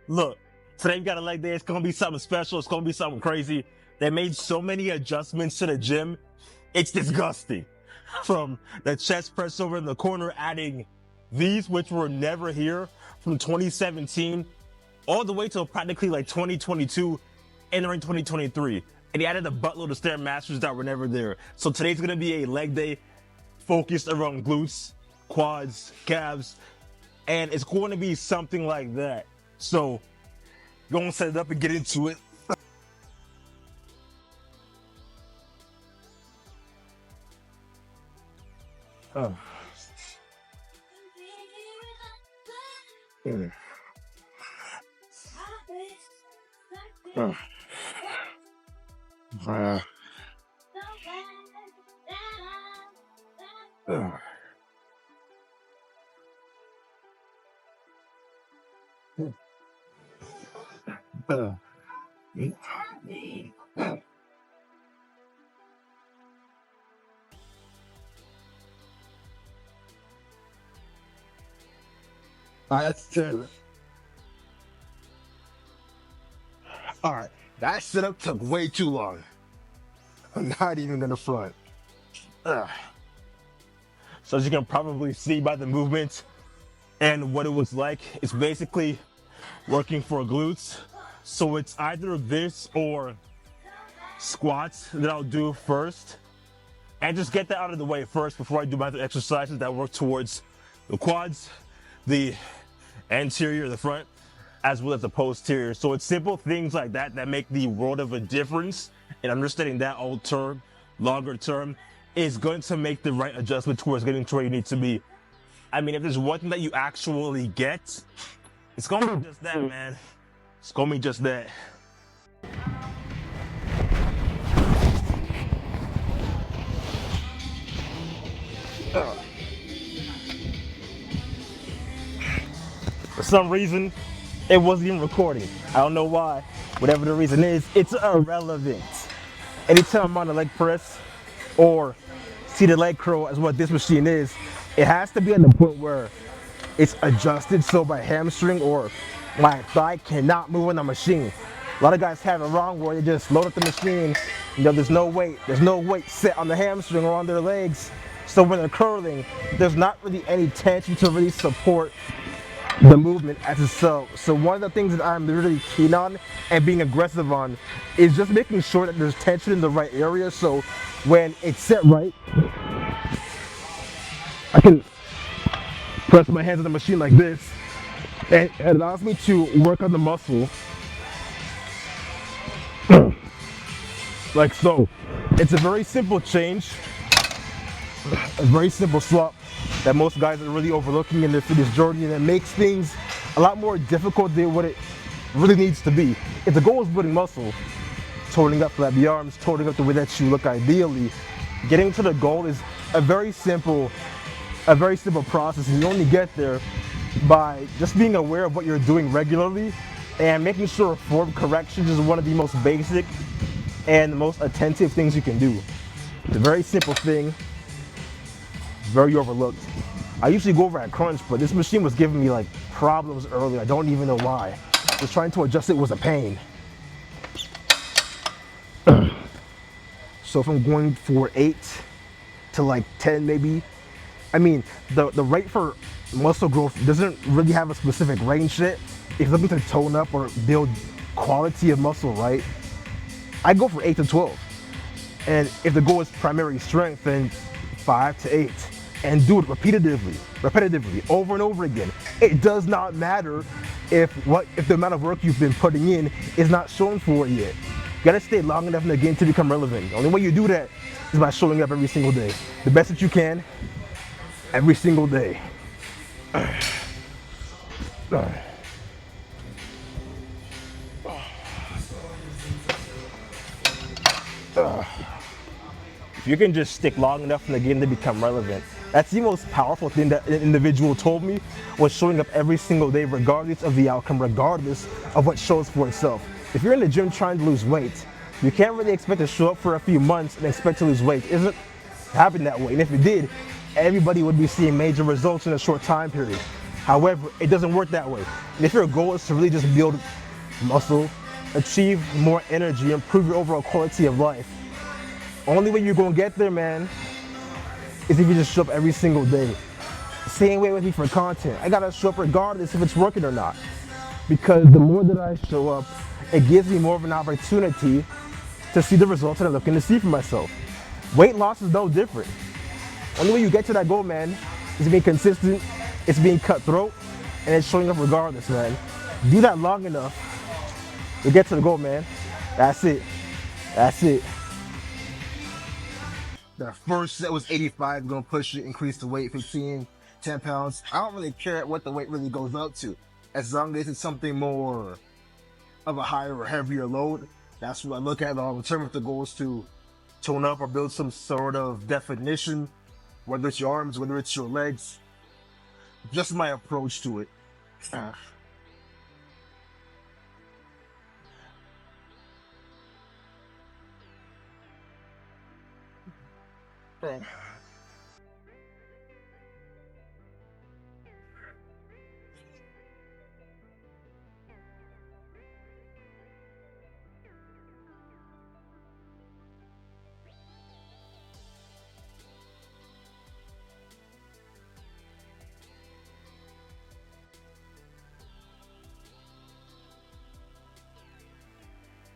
Look, today we got a leg day. It's gonna be something special. It's gonna be something crazy. They made so many adjustments to the gym. It's disgusting. From the chest press over in the corner, adding these, which were never here from 2017, all the way till practically like 2022, entering 2023. And he added a buttload of Stairmasters that were never there. So today's gonna be a leg day focused around glutes, quads, calves, and it's going to be something like that. So, go and set it up and get into it. Oh. Mm. Oh. Uh. Uh. Uh. That's it. All right, that setup took way too long. I'm not even gonna front. Ugh. So as you can probably see by the movement and what it was like, it's basically working for glutes. So it's either this or squats that I'll do first, and just get that out of the way first before I do my other exercises that work towards the quads, the anterior, the front, as well as the posterior. So it's simple things like that that make the world of a difference, and understanding that old term, longer term, is going to make the right adjustment towards getting to where you need to be. I mean, if there's one thing that you actually get, it's gonna be just that, man. It's gonna be just that. For some reason, it wasn't even recording. I don't know why. Whatever the reason is, it's irrelevant. Anytime I'm on a leg press or seated leg curl, as what this machine is, it has to be at the point where it's adjusted so my hamstring or my thigh cannot move on the machine. A lot of guys have it wrong where they just load up the machine, there's no weight set on the hamstring or on their legs. So when they're curling, there's not really any tension to really support the movement as itself. So one of the things that I'm really keen on and being aggressive on is just making sure that there's tension in the right area. So when it's set right, I can press my hands on the machine like this, and it allows me to work on the muscle like so. It's a very simple change, a very simple swap that most guys are really overlooking in their fitness journey, and it makes things a lot more difficult than what it really needs to be. If the goal is building muscle, toning up flabby arms, toning up the way that you look ideally, getting to the goal is a very simple process, and you only get there by just being aware of what you're doing regularly and making sure form corrections is one of the most basic and the most attentive things you can do. It's a very simple thing, very overlooked. I usually go over at crunch, but this machine was giving me like problems earlier. I don't even know why. Just trying to adjust it was a pain. So if I'm going for 8 to like 10 maybe, I mean, the rate for muscle growth doesn't really have a specific range yet. If you're looking to tone up or build quality of muscle, right, I go for 8 to 12. And if the goal is primary strength, then 5 to 8. And do it repetitively, over and over again. It does not matter if the amount of work you've been putting in is not shown for it yet. You gotta stay long enough in the game to become relevant. The only way you do that is by showing up every single day. The best that you can, every single day. If you can just stick long enough in the game to become relevant, that's the most powerful thing that an individual told me, was showing up every single day regardless of the outcome, regardless of what shows for itself. If you're in the gym trying to lose weight, you can't really expect to show up for a few months and expect to lose weight. It doesn't happen that way. And if it did, everybody would be seeing major results in a short time period. However, it doesn't work that way. And if your goal is to really just build muscle, achieve more energy, improve your overall quality of life, only way you're gonna get there, man, is if you just show up every single day. Same way with me for content. I gotta show up regardless if it's working or not. Because the more that I show up, it gives me more of an opportunity to see the results that I'm looking to see for myself. Weight loss is no different. Only way you get to that goal, man, is being consistent, it's being cutthroat, and it's showing up regardless, man. Do that long enough, you'll get to the goal, man. That's it. That's it. The first set was 85, gonna push it, increase the weight 15, 10 pounds. I don't really care what the weight really goes up to. As long as it's something more of a higher or heavier load, that's what I look at long term. If the goal is to tone up or build some sort of definition, whether it's your arms, whether it's your legs, just my approach to it.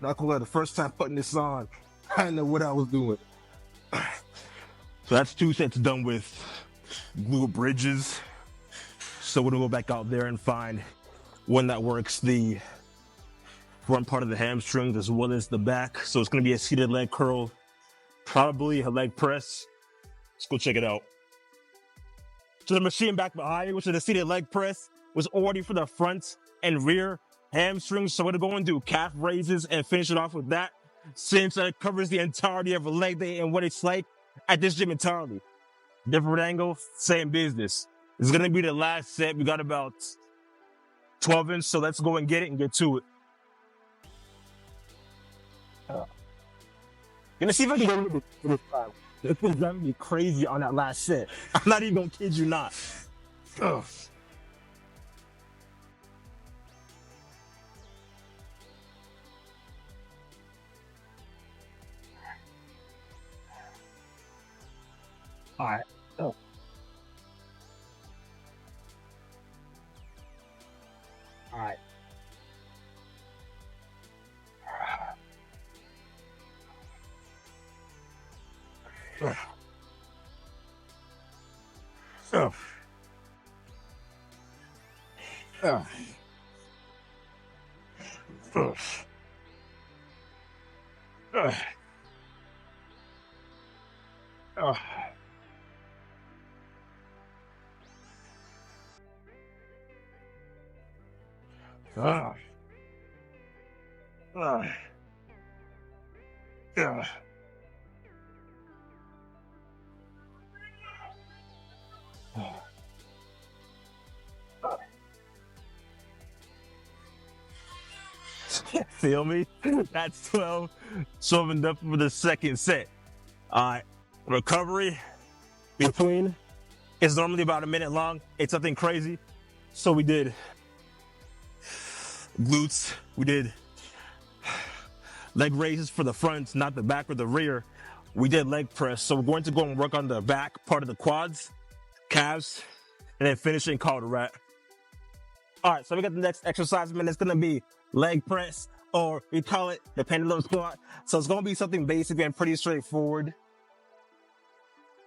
Not gonna lie, the first time putting this on, I didn't know what I was doing. So that's 2 sets done with glute bridges. So we're gonna go back out there and find one that works the front part of the hamstrings as well as the back. So it's gonna be a seated leg curl, probably a leg press. Let's go check it out. So the machine back behind me, which is the seated leg press, was already for the front and rear hamstrings. So we're gonna go and do calf raises and finish it off with that, since that covers the entirety of a leg day and what it's like at this gym entirely. Different angle, same business. It's gonna be the last set. We got about 12 inch, so let's go and get it and get to it. Gonna see if I can get rid of this time. This was driving me crazy on that last set. I'm not even gonna kid you not. Ugh. All right. Oh. All right. Ugh. Ugh. Ugh. Ugh. Ugh. Ugh. Ugh. Ugh. Ugh. Feel me? That's 12. Shoving up for the second set. All right. Recovery between is normally about a minute long. It's nothing crazy. So we did glutes. We did leg raises for the front, not the back or the rear. We did leg press. So we're going to go and work on the back part of the quads, calves, and then finishing call to wrap. All right, so we got the next exercise, man. It's gonna be leg press, or we call it the pendulum squat. So it's gonna be something basic and pretty straightforward.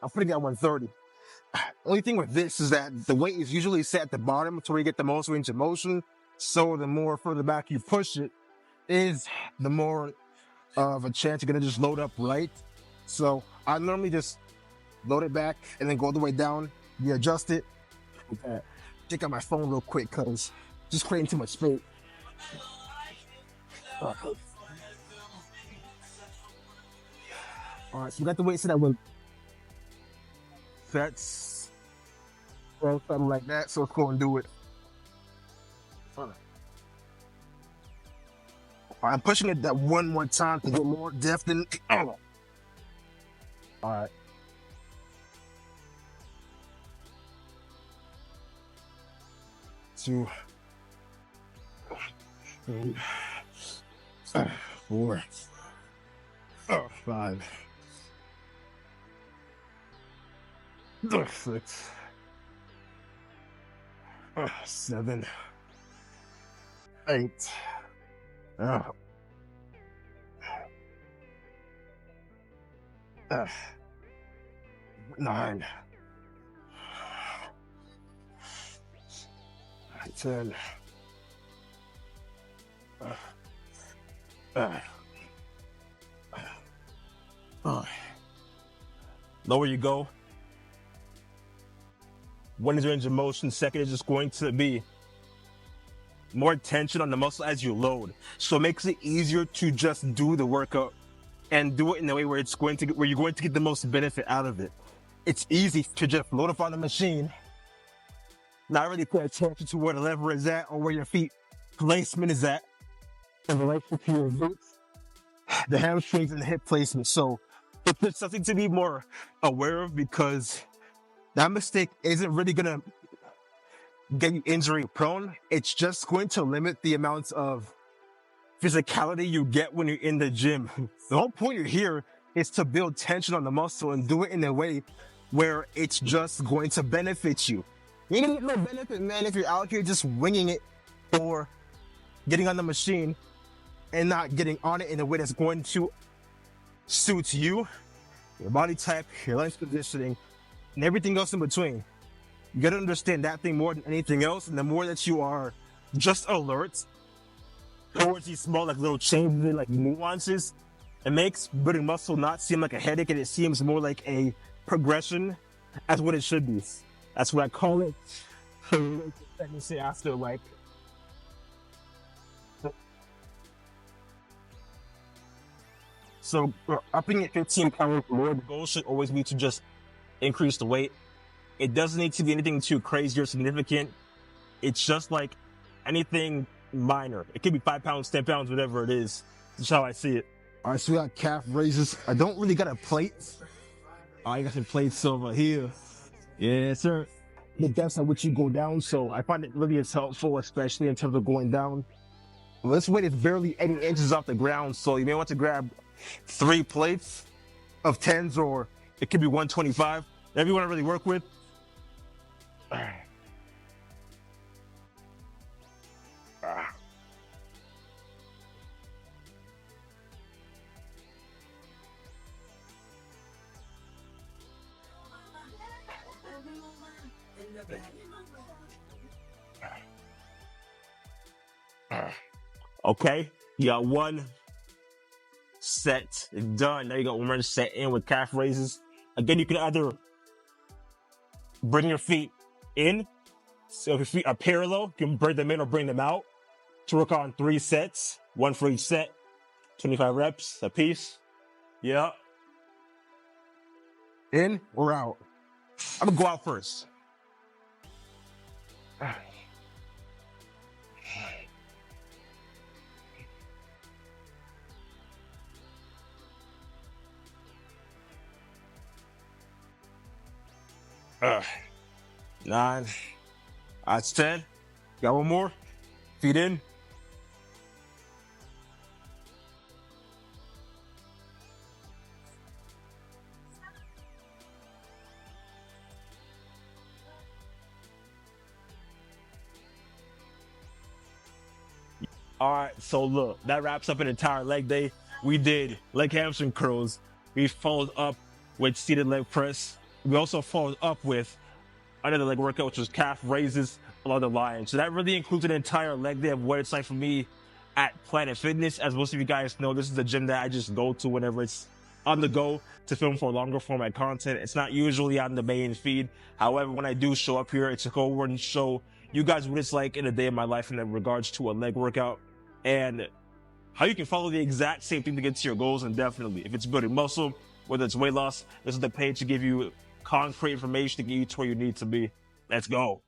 I'm putting it at 130. Only thing with this is that the weight is usually set at the bottom to where you get the most range of motion. So the more further back you push it, is the more of a chance you're gonna just load up right. So I normally just load it back and then go all the way down. You adjust it. Okay. Check out my phone real quick, cause just creating too much space. All right, so we got the weight set at one. That's well, something like that. So let's go and do it. All right, I'm pushing it that one more time to get more depth in. All right. 2, 3, 4, 5, 6, 7, 8, 9, 10. Lower you go. 1 is range of motion. 2nd is just going to be more tension on the muscle as you load. So it makes it easier to just do the workout and do it in a way where you're going to get the most benefit out of it. It's easy to just load up on the machine, not really pay attention to where the lever is at or where your feet placement is at in relation to your glutes, the hamstrings, and the hip placement. So it's just something to be more aware of, because that mistake isn't really gonna get you injury prone. It's just going to limit the amounts of physicality you get when you're in the gym. The whole point you're here is to build tension on the muscle and do it in a way where it's just going to benefit you. You ain't gonna get no benefit, man, if you're out here just winging it or getting on the machine and not getting on it in a way that's going to suit you, your body type, your length positioning, and everything else in between. You gotta understand that thing more than anything else, and the more that you are just alert towards these small, like, little changes and, like, nuances, it makes building muscle not seem like a headache, and it seems more like a progression as what it should be. That's what I call it. Let me say after, like, so upping it 15 pounds more, the goal should always be to just increase the weight. It doesn't need to be anything too crazy or significant. It's just like anything minor. It could be 5 pounds, 10 pounds, whatever it is. That's how I see it. All right, so we got calf raises. I don't really got a plate. I got some plates over here. Yes, sir. The depths at which you go down, so I find it really is helpful, especially in terms of going down. Well, this weight is barely 80 inches off the ground, so you may want to grab 3 plates of 10s, or it could be 125. Whatever you want to really work with. Okay, you got 1 set done. Now you got 1 more set in with calf raises. Again, you can either bring your feet in, so if your feet are parallel, you can bring them in or bring them out to work on 3 sets, 1 for each set, 25 reps a piece. Yeah. In or out? I'm gonna go out first. Nine. That's 10. Got 1 more. Feet in. All right, so look, that wraps up an entire leg day. We did leg hamstring curls. We followed up with seated leg press. We also followed up with another leg workout, which was calf raises along the line. So that really includes an entire leg day of what it's like for me at Planet Fitness. As most of you guys know, this is the gym that I just go to whenever it's on the go to film for longer format content. It's not usually on the main feed. However, when I do show up here, it's to go over and show you guys what it's like in a day of my life in regards to a leg workout, and how you can follow the exact same thing to get to your goals. And definitely, if it's building muscle, whether it's weight loss, this is the page to give you concrete information to get you to where you need to be. Let's go.